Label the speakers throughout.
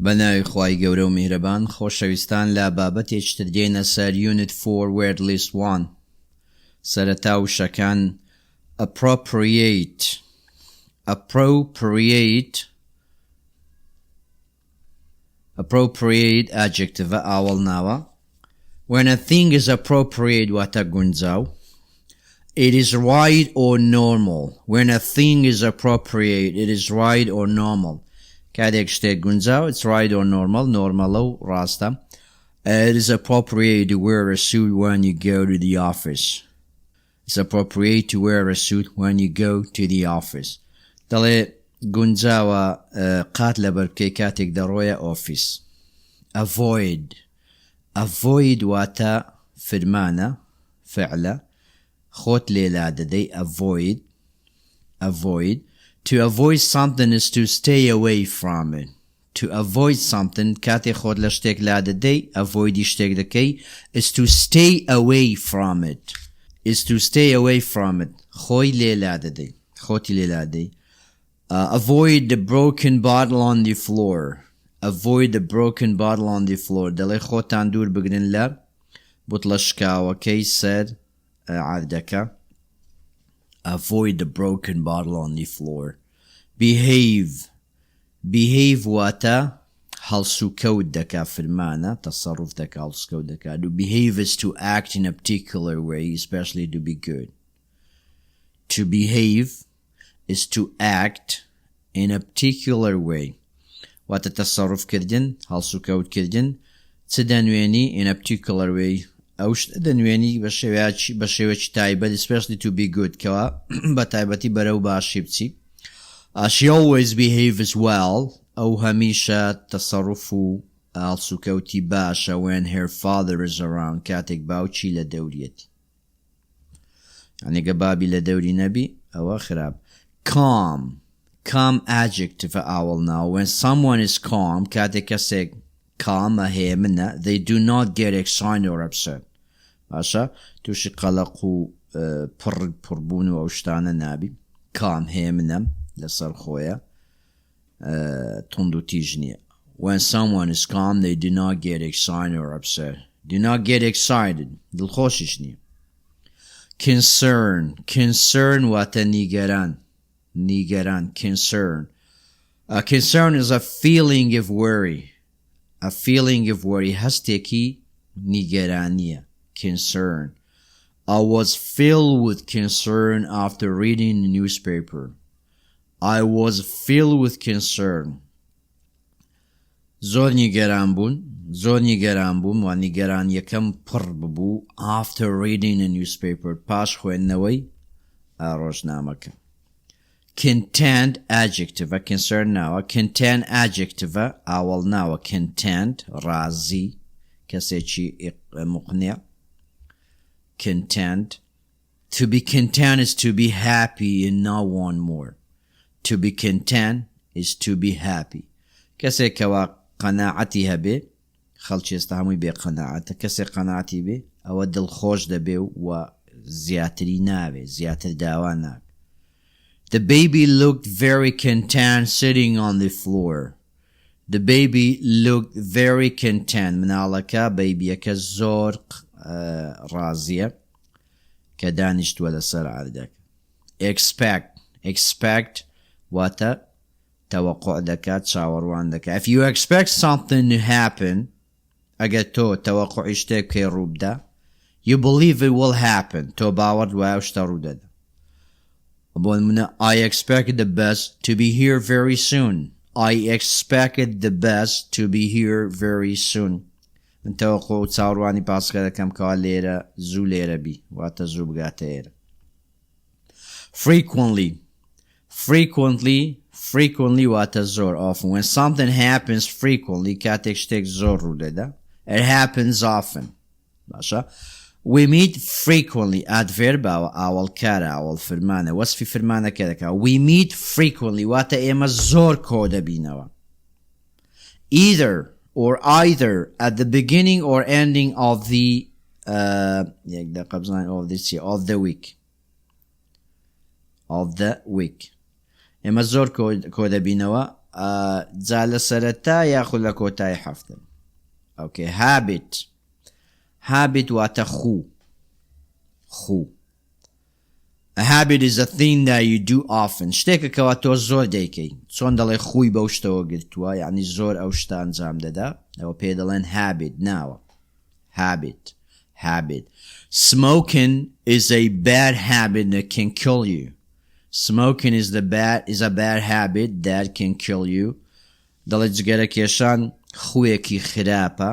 Speaker 1: بەناوی خوای گەورە و میهرەبان خۆشەویستان لە بابەتێکی تر دێنە سەر Unit 4 Word List 1 سەرەتا وشەکان appropriate adjective ئاوەڵ ناوە. When a thing is appropriate واتە گونجاو. It is right or normal. When a thing is appropriate, it is right or normal. کاتێک شتێک گونجاو it's right or normal. Normal و ڕاستە. It is appropriate to wear a suit when you go to the office. It's appropriate to wear a suit when you go to the office. دەڵێ گونجاوە قات لەبەر بکەی کاتێک دەڕۆیە ئۆفیس. Avoid واتە فرمانە فعلە خۆت لێلا دەدەی avoid. To avoid something is to stay away from it. To avoid something کاتێک خۆت لە شتێک لا دەدەی avoid شتێک دەکەی is to stay away from it. خۆی لێلا دەدەی خۆتی لێلا دەدەی. Avoid the broken bottle on the floor. دەڵێ خۆتان دوور بگرن لە بوتڵە شکاوەکەی سەر عەردەکە. Avoid the broken bottle on the floor. Behave واتە هەڵسوکەوت دەکا فرمانە تەسەڕوف دەکا هەڵسوکەوت دەکا. To behave is to act in a particular way, especially to be good. To behave is to act in a particular way. واتە تەسەڕوف کردن هەڵسوکەوت کردن چ دەنوێنی in a particular way ئەو شتە دەنوێنی بە شێوەیەکی تایبەت especially to be good کەوا بە تایبەتی بەرەو باشی بچی. She always behaves well. ئەو هەمیشە تەسەڕوف و هەڵسوکەوتی باشە when her father is around کاتێک باوکی لە دەوریەتی. ئەنێگە بابی لە دەوری نەبی ئەوە خراپ. Calm adjective ئاوەڵ ناو. When someone is calm کاتێک کەسێک calm هەیە منە they do not get excited or upset. باشە تووشی قەلەق و پڕبوون و ئەو شتانە نابی. calm هەیە منە لەسەر خۆیە تند و تیژ نییە. When someone is calm they do not get excited or upset. Do not get excited دڵخۆشیش نییە. Concern واتە نیگەران concern. Concern is a feeling of worry. هەستێکی نیگەرانیە. Concern. I was filled with concern after reading the newspaper. زۆر نیگەران بووم و نیگەرانیەکەم پڕ ببوو after reading a newspaper پاش خوێندنەوەی ڕۆژنامەکە. Content adjective concern ناوە. Content adjective ئاوەڵ ناوە. Content ڕازی کەسێکی مقنع. Content. To be content is to be happy and not want more. To be content is to be happy. کەسێک کەوا قەناعەتی هەبێ خەڵکی ئێستا هەمووی بێ قەناعەتە کەسێک قەناعەتی بێ ئەوە دڵخۆش دەبێ و زیاتری ناوێ زیاتر داوا ناکە. The baby looked very content sitting on the floor. The baby looked very content. مناڵەکە بەیبیەکە زۆر ڕازیە کە دانیشتووە لەسەر عەردەکە. Expect واتە تەوەقع دەکات چاوەڕوان دەکات. If you expect something to happen ئەگەر تۆ تەوەقعی شتێک بکەی ڕووبدا you believe it will happen تۆ باوەڕ وایە شتە ڕوودەدا. بۆ نمونە I expected the best to be here very soon. من تەوەقع و چاوەڕوانی پاسکە دەکەم کەوا لێرە زوو لێرە بی واتە زوو بگاتە ئێرە. Frequently واتە زۆر often. When something happens frequently کاتێک شتێک زۆر ڕوودەدا it happens often. باشە. We meet frequently. adverb ئاوەڵ کارە ئاوەڵ فرمانە وەسفی فرمانەکە دەکا. We meet frequently واتە ئێمە زۆر کۆ دەبینەوە. Either at the beginning or ending of the week. ئێمە زۆر کۆ دەبینەوە جا لە سەرەتا یاخود لە کۆتایی هەفتە. Okay, habit واتە خوو. A habit is a thing that you do often. شتێکە کەوا تۆ زۆر دەیکەی. چۆن دەڵێ خوی بەو شتەوە گرتووە، یعنی زۆر ئەو شتە ئەنجام دەدا. ئەوە پێ دەڵێن habit ناوە. Habit. Smoking is a bad habit that can kill you. Smoking is a bad habit that can kill you. دەڵێ جگەرە کێشان خوێکی خراپە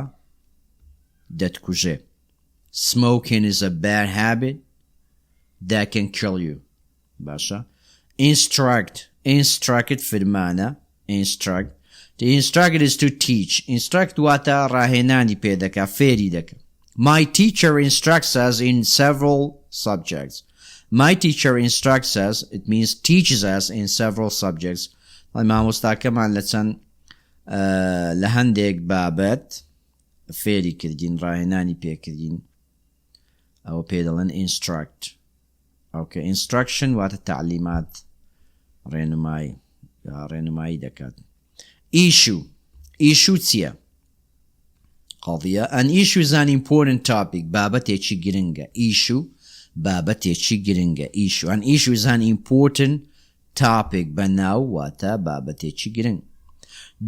Speaker 1: دەتکوژێ. Smoking is a bad habit that can kill you. باشا. Instruct فرمانة. Instruct. The instruct is to teach. Instruct واتا راهناني پێدەکا فێری دەکا. My teacher instructs us in several subjects. My teacher instructs us, it means teaches us in several subjects. مامۆستاکەمان لە هەندێک بابەت فێری کردین، ڕاهێنانی پێکردین. ئەوە پێ دەڵێن instruct. Okay, instruction واتە تعلیمات، ڕێنمایی دەکات. Issue چییە؟ قضیە. An issue is an important topic. بابەتێکی گرنگە. بابەتێکی گرنگە. An issue is an important topic. بەناو واتە بابەتێکی گرنگ.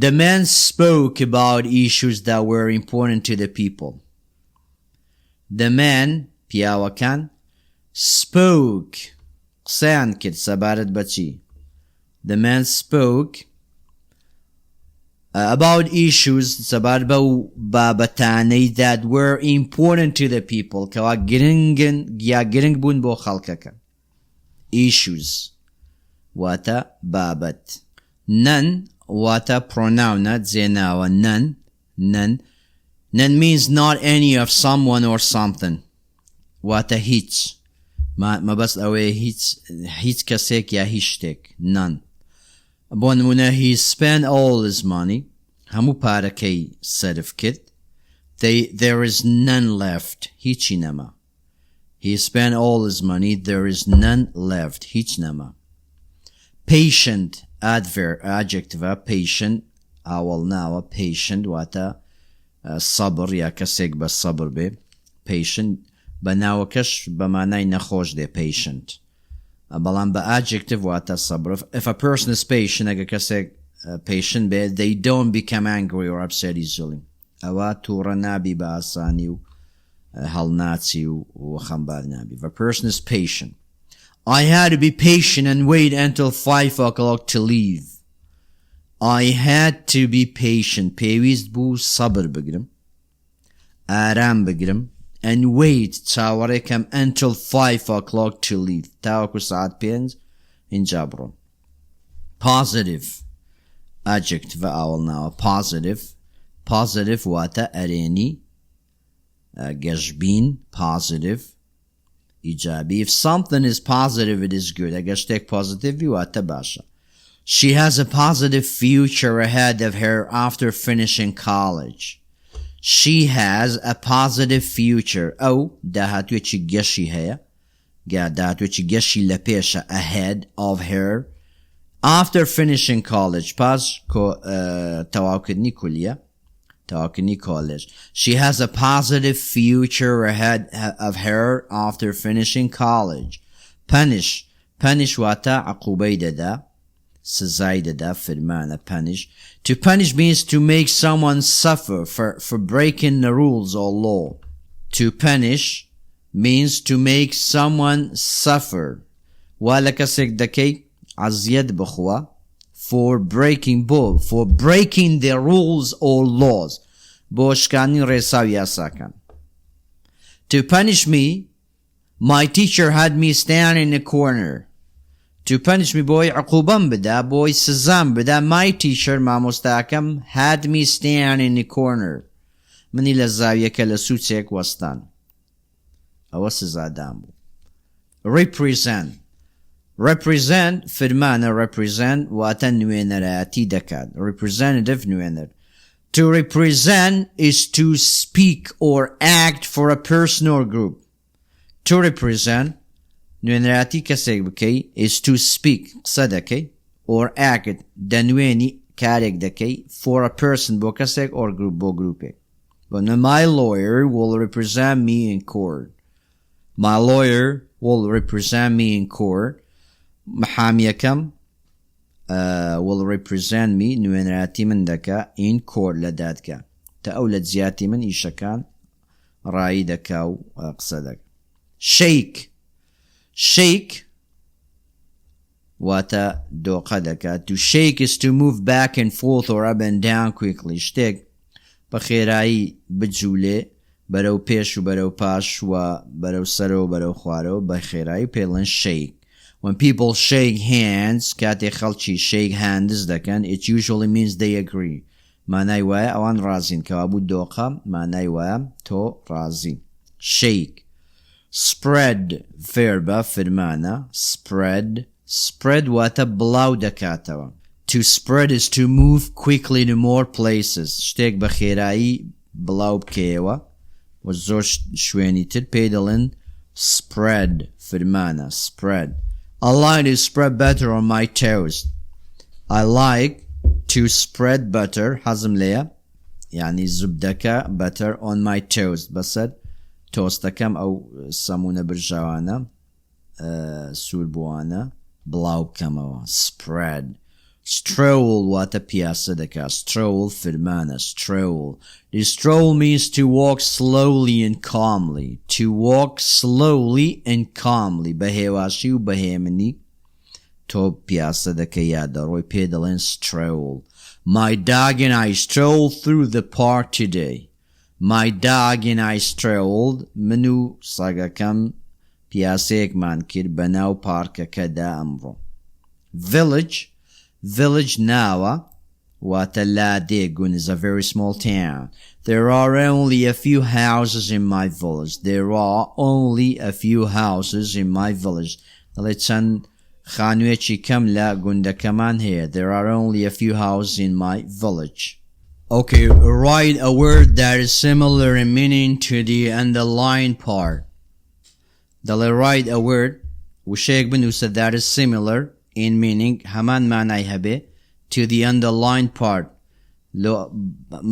Speaker 1: The man spoke about issues that were important to the people. The man پیاوەکان spoke قسەیان کرد سەبارەت بەچی. The man spoke about issues سەبارەت بەو بابەتانەی that were important to the people کەوا گرنگ بوون بۆ خەڵکەکە. Issues واتە بابەت. None واتە pronoun جێناوە. None means not any of someone or something. واتە هیچ. مەبەست ئەوەیە هیچ کەسێک یا هیچ شتێک. None. بۆ نمونە he spent all his money. هەموو پارەکەی سەرف کرد. There is none left. هیچی نەما. He spent all his money. There is none left. هیچ نەما. Patient adjective. Patient ئاوەڵ ناوە. Patient واتە سەبر یا کەسێک بە سەبر بێ. Patient بە ناوەکەش بە مانای نەخۆش دێ. Patient. بەڵام بە adjective واتە سەبر. If a person is patient ئەگە کەسێک patient بێ they don't become angry or upset easily. ئەوە تووڕە نابی بە ئاسانی و هەڵناچی و خەمبار نابی. If a person is patient. I had to be patient and wait until 5 o'clock to leave. I had to be patient. پێویست بوو سەبر بگرم، ئارام بگرم and wait چاوەڕێکەم until 5 o'clock to leave تاوەکو ساعت 5 اینجا بڕۆم. Positive adjective ئاوەڵ ناوە. Positive واتە ئەرێنی گەشبین. Positive ئیجابی. If something is positive it is good. ئەگەر شتێک positive واتە باشە. She has a positive future ahead of her after finishing college. She has a positive future. ئەو داهاتوێکی گەشی هەیە. داهاتوێکی گەشی لە پێشە ahead of her after finishing college. پاش تەواوکردنی کولیە. تەواوکردنی college. She has a positive future ahead of her after finishing college. Punish واتە عقوبەی دەدا، سزای دەدا، فرمانە. Punish. To punish means to make someone suffer for breaking the rules or law. To punish means to make someone suffer. ولا کەسێک دەکەی عەزیەت بخوا for breaking the rules or laws. بۆ شکاندنی ڕێسا و یاساکان. To punish me, my teacher had me stand in a corner. To punish me بۆی عقوبەم بدا، بۆی سزام بدا. My teacher مامۆستاکەم had me stand in a corner. منی لە زاویەکە لە سوچێک وەستان. ئەوە سزادام بوو. Represent فرمانە. Represent واتە نوێنەرایەتی دەکات. Representative نوێنەر. To represent is to speak or act for a person or group. To represent نوێنەرایەتی کەسێک بکەی is to speak قسە دەکەی or act دەنوێنی کارێک دەکەی for a person بۆ کەسێک or group بۆ گروپێک. But my lawyer will represent me in court. My lawyer will represent me in court. محاميەکەم will represent me نوێنەراتی من دەکا in court لە دادگا. تا ئەو لە جیاتی من ئیشەکان ڕایی دەکا و قسە دەکا. Shake. Shake واتە دۆقە دەکات. To shake is to move back and forth or up and down quickly. شتێک بە خێرایی بجوولێ بەرەو پێش و بەرەو پاش و بەرەو سەرەوە بەرەو خوارەوە بە خێرایی پێڵێن shake. When people shake hands کاتێک خەڵکی shake hands دەکەن it usually means they agree. مانای وایە ئەوان ڕازین کەوابوو دۆقە مانای وایە تۆ ڕازی. Shake. Spread verba فرمانە. Spread واتە بڵاو دەکاتەوە. To spread is to move quickly to more places. شتێک بە خێرایی بڵاو بکەیەوە و زۆر شوێنی تر پێی دەڵێن spread فرمانە. Spread. I like to spread butter on my toast. I like to spread butter حەزم لێیە یعنی زوبدەکە butter on my toast بەسەر تۆستەکەم ئەو سەمونە برژاوانە سوور بووانە بڵاو بکەمەوە. Spread. Stroll واتە پیاسە دەکات. Stroll فرمانە. Stroll. The stroll means to walk slowly and calmly. To walk slowly and calmly بە هێواشی و بە هێمنی تۆ پیاسە دەکەی یا دەڕۆی پێ دەڵێن stroll. My dog and I strolled through the park today. My dog and I strolled من و ساگەکەم پیاسەیەکمان کرد بەناو پارکەکەدا ئەمڕۆ. Village. Village ناوە واتە لادێگون is a very small town. There are only a few houses in my village. There are only a few houses in my village. دەڵێ چەند خانوویەکی کەم لە گوندەکەمان هەیە. There are only a few houses in my village. Okay, write a word that is similar in meaning to the underlined part. دەڵێ write a word وشەیەک بنووسە that is similar in meaning هەمان مانای هەبێ to the underlined part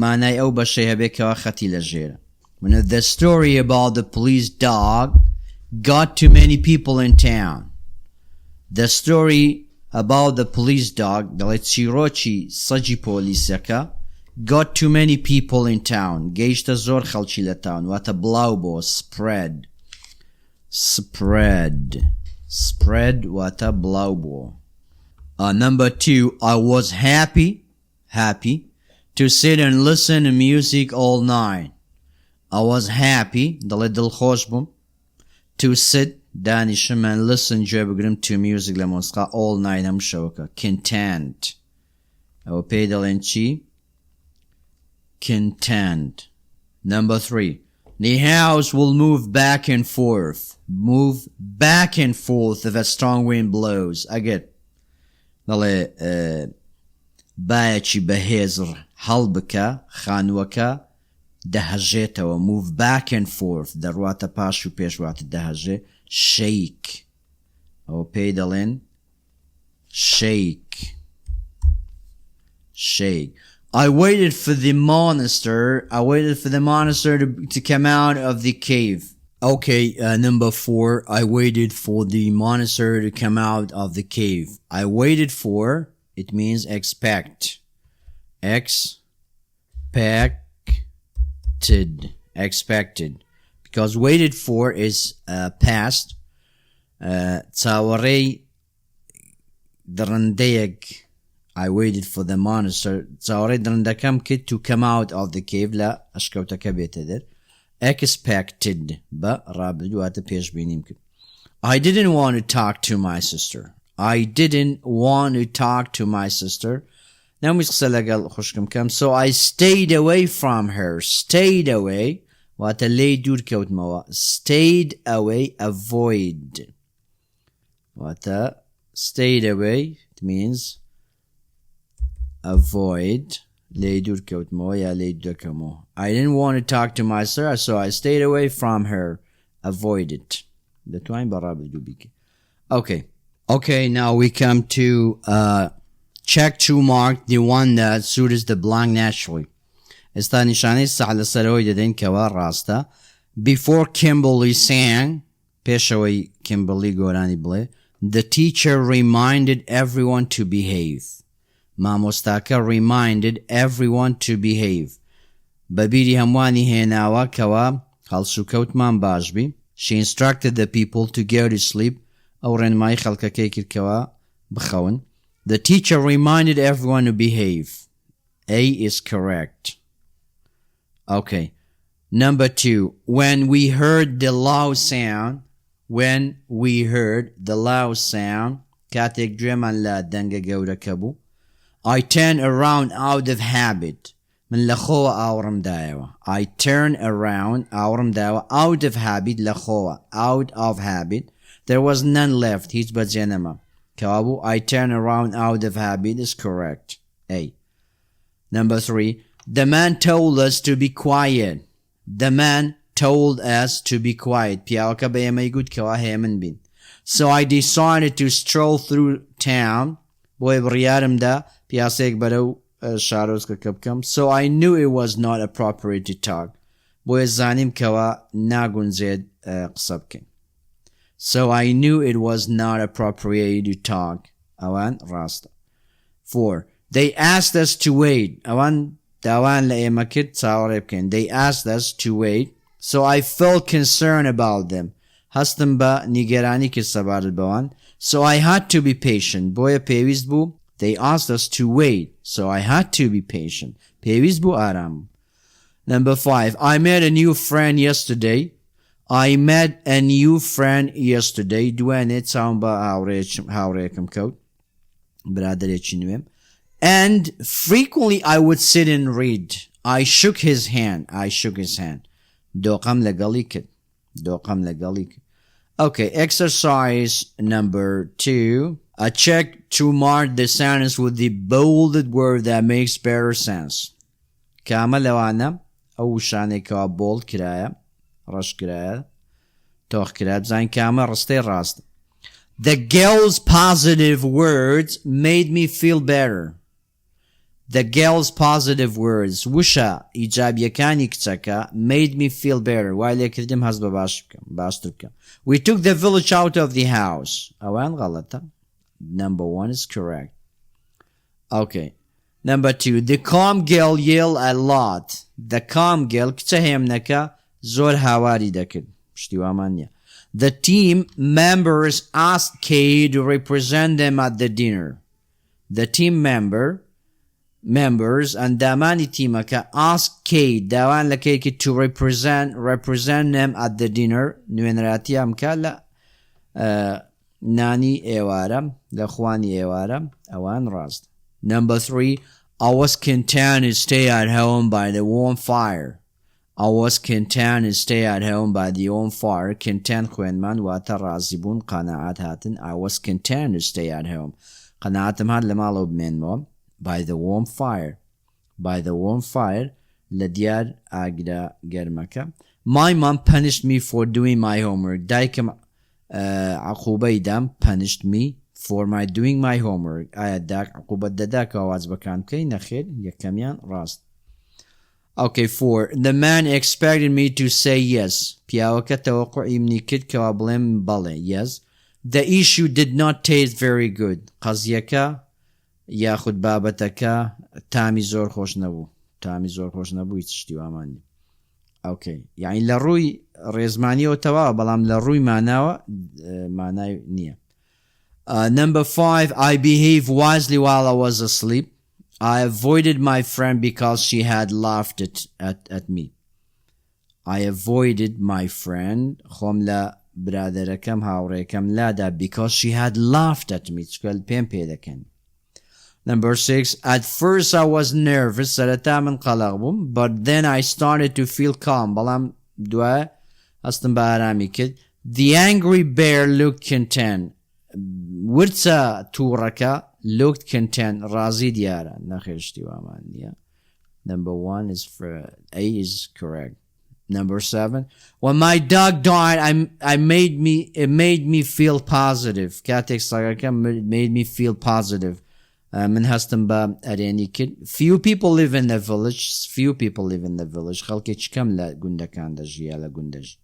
Speaker 1: مانای ئەو بەشەی هەبێ کەوا خەتی لە ژێرە. The story about the police dog got too many people in town. The story about the police dog دەڵێ چیرۆکی سەجی پۆلیسەکە got too many people in town گەیشتە زۆر خەڵکی لە تاون واتە بڵاو بۆ. Spread. Spread واتە بڵاو بۆ. Number 2, I was happy to sit and listen to music all night. I was happy دەڵێ دڵخۆش بووم to sit دانیشم and listen گوێ بگرم to music لە مۆسیقا all night هەموو شەوەکە. Content ئەوە پێی دەڵێن چی؟ Content. Number 3, the house will move back and forth. Move back and forth if a strong wind blows. Again. دەڵێ بایەکی بەهێزر هەڵبکە خانووەکە دەهەژێتەوە. Move back and forth دەڕواتە پاش و پێشواتە دەهەژێ. Shake ئەوە پێی دەڵێن shake. I waited for the monster to come out of the cave. Okay, number 4, I waited for the monster to come out of the cave. I waited for, it means expect. Expected. Because waited for is past. Tsawarei drandeyek. I waited for the monster. Tsawarei drandakam kid to come out of the cave. La ashkawtaka betadir. Expected but رابط واتە پێشبینیم کرد. I didn't want to talk to my sister. نەمویست قسە لەگەڵ خوشکم کەم so I stayed away from her. Stayed away واتە لێی دوور کەوتمەوە. Stayed away avoid واتە stayed away it means avoid لێی دوور کەوتمەوە یا لێی دەکەمەوە. I didn't want to talk to my sister so I stayed away from her. Avoid it. دەتوانین بەڕابردوو بیکە. Okay, now we come to check to mark the one that suits the blank naturally. ئێستا نیشانەی سەح لەسەرەوەی دەدەین کەوا ڕاستە. Before Kimberly sang, پێشەوەی Kimberly گۆرانی بڵێ, the teacher reminded everyone to behave. مامۆستاکە reminded everyone to behave. بەبیری هەمووانی هێناوە کەوا هەڵسوکەوتمان باش بی. She instructed the people to go to sleep. ئەو ڕێنمایی خەڵکەکەی کرد کەوا بخەون. The teacher reminded everyone to behave. A is correct. Okay. Number 2. When we heard the loud sound, كاتێک گوێمان لە دەنگە گەورەکە بوو, I turned around out of habit. من لەخۆوە ئاوڕمدایەوە. I turned around ئاوڕمدایەوە out of habit لەخۆوە. Out of habit. There was none left. هیچ بەجێ نەما. کەوا بوو I turned around out of habit is correct. A. Number 3. The man told us to be quiet. The man told us to be quiet. پیاوەکە بە ئێمەی گوت کەوا هێمن بین. So I decided to stroll through town. بۆیە بڕیارمدا پیاسەیەک بەرەو شارۆچکەکە بکەم. So I knew it was not appropriate to talk. بۆیە زانیم کەوا ناگونجێت قسە بکەین. So I knew it was not appropriate to talk. ئەوان ڕاستە. 4. They asked us to wait. ئەوان داوان لە ئێمە کرد چاوەڕێ بکەین. They asked us to wait. So I felt concerned about them. هەستم بە نیگەرانی کرد سەبارەت بەوان. So I had to be patient. بۆیە پێویست بوو. They asked us to wait. So I had to be patient. پێویست بوو ئارام. Number 5. I met a new friend yesterday. I met a new friend yesterday. دوێنێ چاوم بە هاوڕێکم کەوت. برادرێکی نوێم. And frequently I would sit and read. I shook his hand. دۆقەم لەگەڵی کرد. Okay, exercise number 2. A check to mark the sentence with the bolded word that makes better sense. کامە لەوانە ئەو شانێکەوە bold کرایە, ڕەش کرایە, تۆخ کرایە, بزانین کامە ڕستەی ڕاستە. The girl's positive words made me feel better. The girl's positive words, وشە ئیجابیەکانی کچەکە, made me feel better. وای لێ کردم هەست بە باشتر بکەم. We took the village out of the house. ئەوان غەڵەتە. Number 1 is correct. Okay. Number 2. The calm girl yelled a lot. The calm girl کچە هێمنەکە زۆر هاواری دەکرد. پشتیوامان نییە. The team members asked Kay to represent them at the dinner. The team members and دامانی تیمەکە asked Kay داوان لە کەیکی to represent them at the dinner. نوێنراتی ئەمکە لە نانی ئێوارە, لە خوانی ئێوارە. ئەوان ڕاست. Number 3. I was content to stay at home by the warm fire. Content خوێنمان واتە ڕازی بوون, قەناعەت هاتن. I was content to stay at home. قەناعەتم هات لە ماڵەوە بمێنمەوە. By the warm fire. لە دیار ئاگرا گەرمەکە. My mom punished me for doing my homework. دایکم عقوبەی دام, punished me for my doing my homework. ئایا داک عقوبەت دەدا کە واجبەکان بکەی؟ نەخێر, یەکەمیان ڕاست. Okay, 4. The man expected me to say yes. پیاوەکە تەوەقعی منی کرد کەوا بڵێم بەڵێ, yes. The issue did not taste very good. قەزیەکە یاخود بابەتەکە تامی زۆر خۆش نەبوو, هیچ شتی وامان نیە. Okay. یعنی لە ڕووی ڕێزمانیەوە تەواوە, بەڵام لە ڕووی مانای نییە. Number 5. I behaved wisely while I was asleep. I avoided my friend because she had laughed at me. I avoided my friend. خۆم لە برادەرەکەم هاوڕێکەم لادا because she had laughed at me. چکەل پێم پێ دەکەن. Number 6. At first I was nervous. سەرەتا من قەلەق بووم. But then I started to feel calm. بەڵام دوایە هەستم بە ئارامی کرد. The angry bear looked content. ورچە تووڕەکە looked content. ڕازی دیارە. نەخێر شتی وامان نییە. Number 1 is for A is correct. Number 7. When my dog died, it made me feel positive. کاتێک سەگەکەم made me feel positive. من هستم با أريني كد. Few people live in the village. Few people live in the village. خلقي كم لا قندكان دجي على قندج.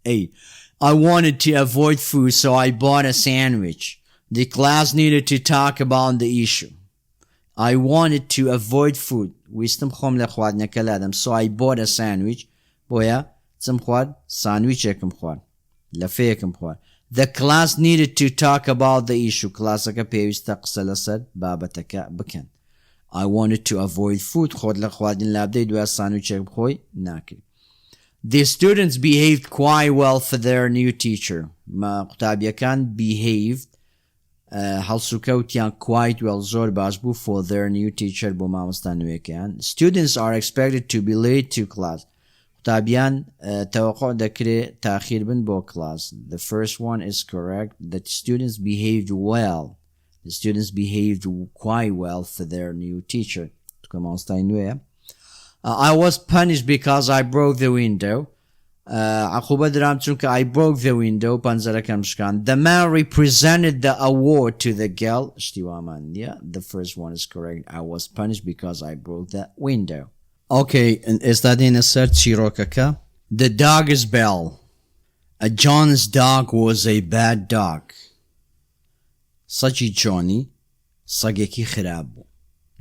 Speaker 1: A. I wanted to avoid food, so I bought a sandwich. The class needed to talk about the issue. I wanted to avoid food. ويستم خوم لخواد نكلادم. So I bought a sandwich. بويا تم خواد ساندويتش يكم خواد. لفيكم خواد. The class needed to talk about the issue. كلاسك بيوست قسلسد بابتك بكن. I wanted to avoid food. خود لخوادين لابدي دويا ساندويتش يكم خوي ناكل. The students behaved quite well for their new teacher. ما قطابيا كان behaved هەڵسوکەوتیان quite well زۆر باش بوو for their new teacher بۆ مامۆستا نوێکیان. Students are expected to be late to class. قوتابیان توقع دەکرێت تاخیر بن بۆ class. The first one is correct. The students behaved well. The students behaved quite well for their new teacher. مامۆستای نوێیە. I was punished because I broke the window. عقوبة درام چونکە I broke the window پەنجەرەکەم شکاند. The man represented the award to the girl. شتیوامان نیە. The first one is correct. I was punished because I broke the window. Okay, ئێستا دێنە سەر چیرۆکەکە. The dog is Bell. John's dog was a bad dog. سەگی جۆنی سەگێکی خراپ بوو.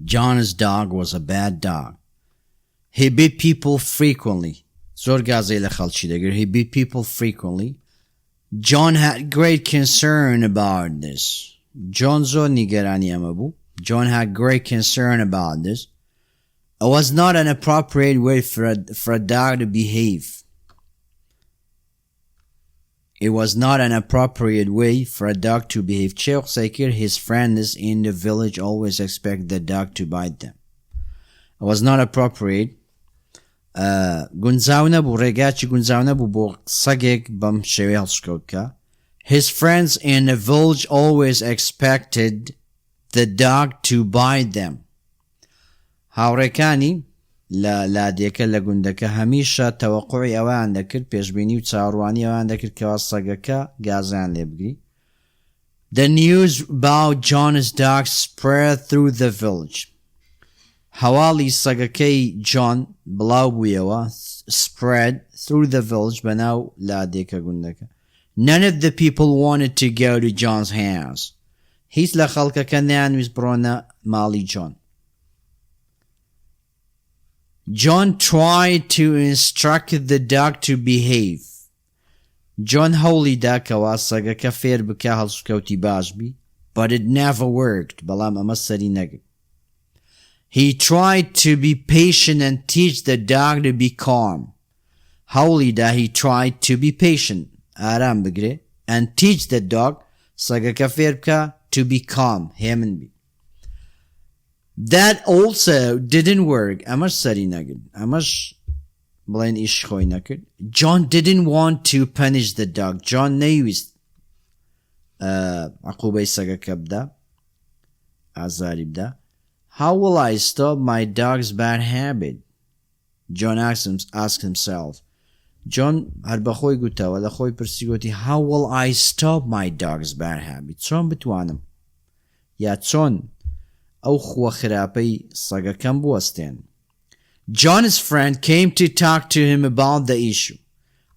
Speaker 1: John's dog was a bad dog. He beat people frequently. زۆر گازەی لە خەڵکی دەگر. He beat people frequently. John had great concern about this. John زۆر نیگەرانی ئەمە بوو. John had great concern about this. It was not an appropriate way for a dog to behave. It was not an appropriate way for a dog to behave. چێ قسەی کرد. His friends in the village always expect the dog to bite them. It was not appropriate. گونجاو نەبوو. ڕێگاچی گونجاو نەبوو بۆ سەگێک بەم شێوەیە هەڵسکەوتکە. His friends in the village always expected the dog to bite them. هاوڕێکانی لە لادێکە لە گوندەکە هەمیشە تەوەقوعی ئەوان دەکرد پێشبینی و چاوەڕوانی ئەوان دەکرد کەوا سەگەکە گازیان لێ بگری. The news about John's dog spread through the village. هەواڵی سەگەکەی جۆن بڵاو بوویەوە. Spread through the village بەناو لادێکە گوندەکە. None of the people wanted to go to John's house. هیچ لە خەڵکەکە نەیانویست بڕۆنە ماڵی جۆن. John tried to instruct the dog to behave. John هەوڵی دا کەوا سەگەکە فێر بکە هەڵسوکەوتی باش بی. But it never worked. بەڵام ئەمە سەری نەگرت. He tried to be patient and teach the dog to be calm. هەوڵی دا he tried to be patient. ئارام بگرێ. And teach the dog سەگەکە فێر بکە to be calm. هێمن بی. That also didn't work. ئەمەش سەری نەگرت. ئەمەش بڵێن ئیش خۆی نەکرد. John didn't want to punish the dog. John نەیویست عقوبەی سەگەکە بدا. ئازاری بدا. How will I stop my dog's bad habit? John asked himself. John هەر بەخۆی گوتەوە لە خۆی پرسی گوتی How will I stop my dog's bad habit? چۆن بتوانم یا چۆن ئەو خوە خراپەی سەگەکەم بوەستێن. John's friend came to talk to him about the issue.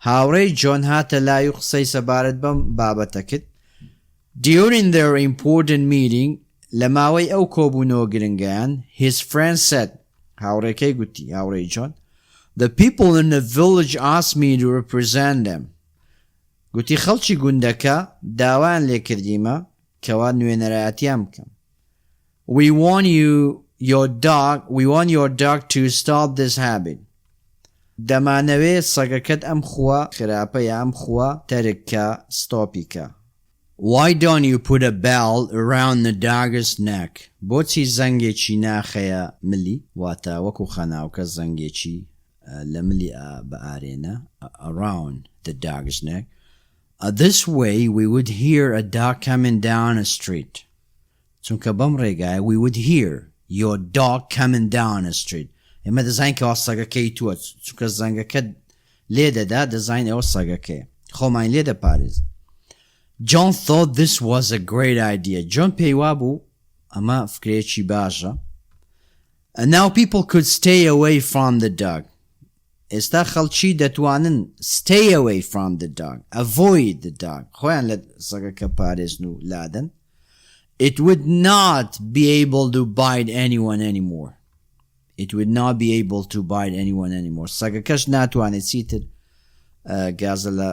Speaker 1: هاوڕێی جۆن هاتە لای و قسەی سەبارەت بەم بابەتە کرد. During their important meeting لە ماوەی ئەو کۆبوونەوە گرنگیان his friend said هاوڕێکەی گوتی هاوڕێی جۆن The people in the village asked me to represent them. گوتی خەڵکی گوندەکە داوان لێ کردیمە کەوا نوێنەرایەتیان بکەم. We want your dog to stop this habit. دەمانەوێت سەگەکەت ئەم خوە خراپە یا ئەم خوە تەرککە ستۆپیکە. Why don't you put a bell around the dog's neck? بۆچی زەنگێکی ناخەیە ملی واتە وەکو خەناوکە زەنگێکی لە ملی بە ئارێنە around the dog's neck. This way we would hear a dog coming down a street. چونکە بەم ڕێگایە we would hear your dog coming down a street. ئێمە دەزانین کەوا سەگەکەی تووە چونکە زەنگەکە لێ دەدا دەزانین ئەوە سەگەکەیە. خۆمان لێ دەپارێز. John thought this was a great idea. John پێی وا بوو ئەمە فکرێکی باشە. And now people could stay away from the dog. ئێستا خەڵکی دەتوانن stay away from the dog, avoid the dog. خۆیان لە سەگەکە پارێزن و لادن. It would not be able to bite anyone anymore. It would not be able to bite anyone anymore. سەگەکەش ناتوانێت چیتر گازە لە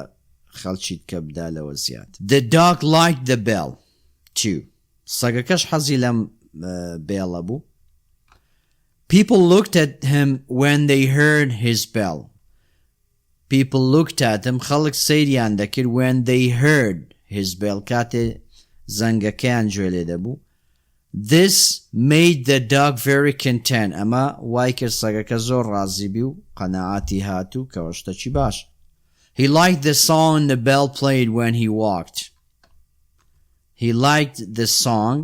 Speaker 1: خەڵکی بکە بدا لەوە زیات. The dog liked the bell too. سەگەکەش حەزی لەم بێڵە بوو. People looked at him when they heard his bell. People looked at him. خەڵک سەیریان دەکرد when they heard his bell. کاتێ زەنگەکەیان گوێ لێ دەبوو. This made the dog very content. ئەمە وای کرد سەگەکە زۆر ڕازی بی و قەناعەتی هاتوو کەوە شتێکی باش. He liked the song the bell played when he walked. He liked the song.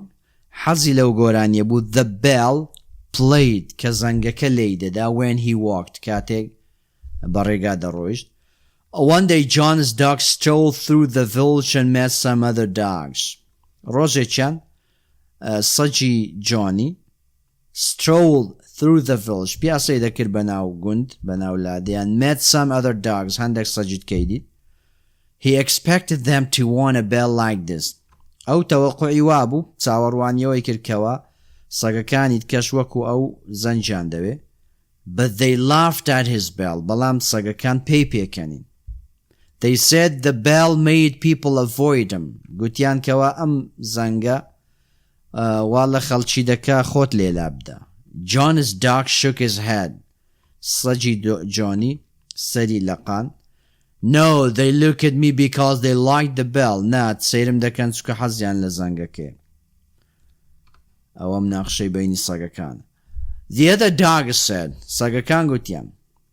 Speaker 1: حەزی لەو گۆرانیە بوو. The bell played کە زەنگەکە لێی دەدا when he walked کاتێک بەڕێگا دەڕۆیشت. One day John's dog strolled through the village and met some other dogs. ڕۆژێکیان سەجی جۆنی strolled through the village پیاسەی دەکرد بەناو گوند بەناو لادەیان met some other dogs هەندێک سەجیت کەیدی. He expected them to want a bell like this. ئەو تەوەقعی وابوو چاوەڕوانیەوەی کردکەوە سەگەکانی تکەش وەکو ئەو زەنجیان دەوێ. But they laughed at his bell. بەڵام سەگەکان پێی پێکەنین. They said the bell made people avoid him. گوتیان کەوە ئەم زەنگە وا لە خەڵکی دەکا خۆت لێلا بدە. John's dog shook his head. سەجی جۆنی سەری لەقان. No, they look at me because they like the bell. نات سەیرم دەکەن چکە حەزیان لە زەنگەکەیە. ئەوەم ناخشەی بینی سەگەکان. The other dog said, سەگەکان گوتیان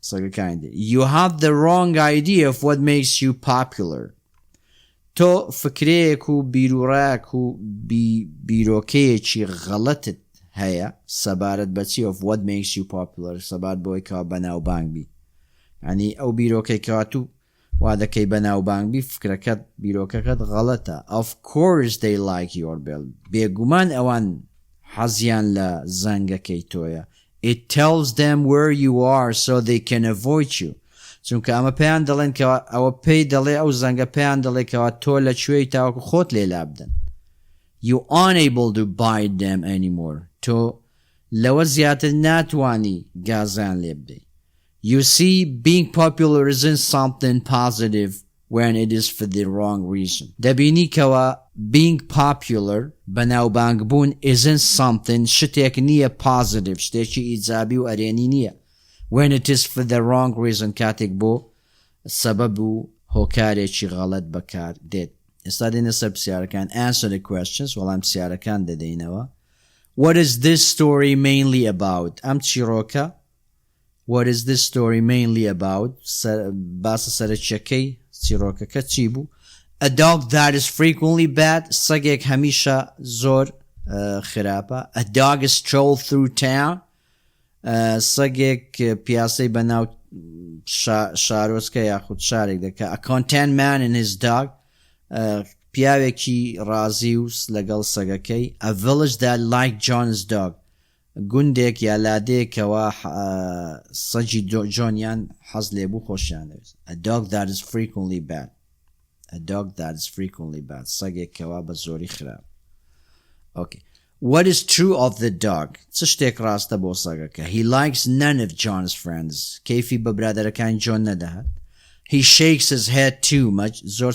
Speaker 1: سەگەکانی You have the wrong idea of what makes you popular. تۆ فکرەیەک و بیرۆڕایەک و بیرۆکەیەکی غەڵەتت هەیە سەبارەت بەچی of what makes you popular سەبارەت بۆی کەوا بەناوبانگ بی. یعنی ئەو بیرۆکەی کەوا تو وا دەکەی بەناوبانگ بی فکرەکەت بیرۆکەکەت غەڵەتە. Of course they like your bell. بێگومان ئەوان حەزیان لە زەنگەکەی تۆیە. It tells them where you are so they can avoid you. چونکە ئەمە پێیان دەڵێن کەوا ئەوە پێی دەڵێ ئەو زەنگە پێیان دەڵێ کەوا تۆ لە کوێی تاوەکو خۆت لێلا بدەن. You aren't able to bite them anymore. تۆ لەوە زیاتر ناتوانی گازیان لێ بدەی. You see, being popular isn't something positive when it is for the wrong reason. دەبینی کەوا being popular بەناوبانگ بوون isn't something شتێک نییە positive شتێکی ئیجابی و ئەرێنی نییە. When it is for the wrong reason کاتێک بۆ سەبەب و هۆکارێکی غەڵەت بەکار دێت. ئێستا دێنە سەر پرسیارەکان. Answer the questions وەڵام پرسیارەکان دەدەینەوە. What is this story mainly about? ئەم چیرۆکە What is this story mainly about? باسە سەرچیەکەی چیرۆکەکە چی بوو؟ A dog that is frequently bad. سەگێک هەمیشە زۆر خراپە. A dog is strolled through town. سەگێک پیاسەی بەناو شارۆچکە یاخود شارێک دەکە. A content man and his dog. پیاوێکی ڕازی و لەگەڵ سەگەکەی. A village that liked John's dog. گوندێک یا لادەیەکەوە سەجی جۆنیان حەز لێبوو خۆشیان دەوێت. A dog that is frequently bad. A dog that is frequently bad. سەگێکەوە بە زۆری خراپ. Okay. What is true of the dog? چ شتێک ڕاستە بۆ سەگەکە. He likes none of John's friends. کەیفی بە برادەرەکانی جۆن نەدەهات. He shakes his head too much. زۆر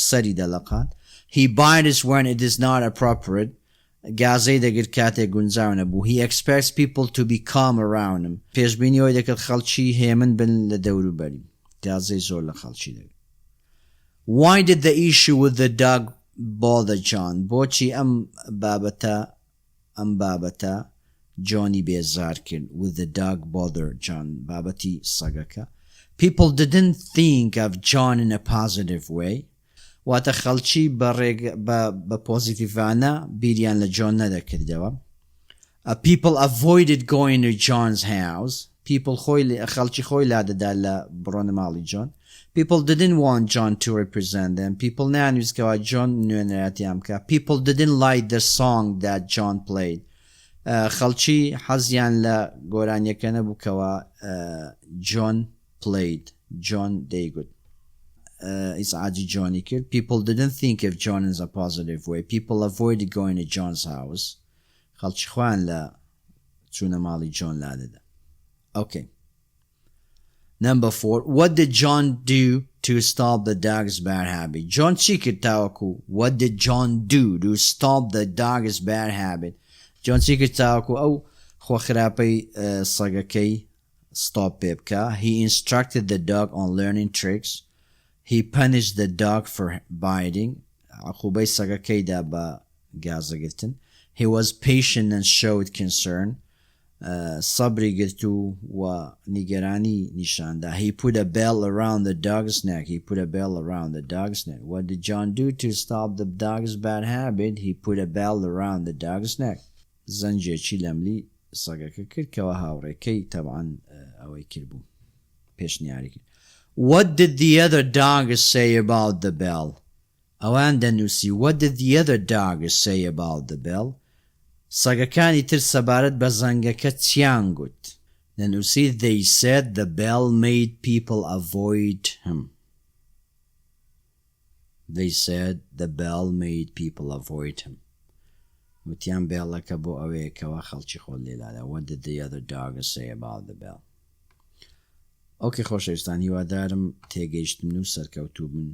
Speaker 1: سەری دەلەقات. He bites when it is not appropriate. گازەی دەگرت کاتێک گونجاو نەبوو. He expects people to be calm around him. پێشبینیەوەی دەکرد خەڵکی هێمن بن لە دەوروبەری. گازەی زۆر لە خەڵکی دەگرت. Why did the issue with the dog bother John? بۆچی ئەم بابەتە جۆنی بێزار کرد. With the dog bother John. بابەتی سەگەکە. People didn't think of John in a positive way. واتە خەڵکی بە پۆزیتیڤانە بیریان لە جۆن نەدەکردەوە. People avoided going to John's house. people خەڵکی خۆی لادەدا لە بڕۆنە ماڵی جۆن. People didn't want John to represent them. People نانویستکەوە جۆن نوێنەراتیان بکە. People didn't like the song that John played. خەڵکی حەزیان لە گۆرانیەکە نەبووکەوە John played. John دەیگوت. ئیسعاجی جۆنی کرد. People didn't think of John in a positive way. People avoided going to John's house. خەڵکی خۆیان لە چوونە ماڵی جۆن لادەدا. Okay. Number 4. What did John do to stop the dog's bad habit? John چی کرد تاوەکو? What did John do to stop the dog's bad habit? John چی کرد تاوەکو ئەو خۆخراپەی سەگەکەی stop پێ بکە. He instructed the dog on learning tricks. He punished the dog for biting. عقوبەی سەگەکەیدا بە گازەگرتن. He was patient and showed concern. صبری گرت و نیگەرانی نیشاندا. He put a bell around the dog's neck. He put a bell around the dog's neck. What did John do to stop the dog's bad habit? He put a bell around the dog's neck. زەنجێکی لەملی سەگەکە کرد کەوە هاوڕێکەی تەبعاً ئەوەی کرد بوو پێشنیاری کرد. What did the other dogs say about the bell? ئەوان دەنووسی. What did the other dogs say about the bell? سەگەکانی تر سەبارەت بە زەنگەکە چیان گوت؟ دەنووسی. They said the bell made people avoid him. They said the bell made people avoid him. وتیان بێڵەکە بۆ ئەوەیەکەوە خەڵکی خۆ لێلادا. What did the other dogs say about the bell? ئۆکێ خۆشەویستان، هیوادارم تێگەیشتن و سەرکەوتوو بن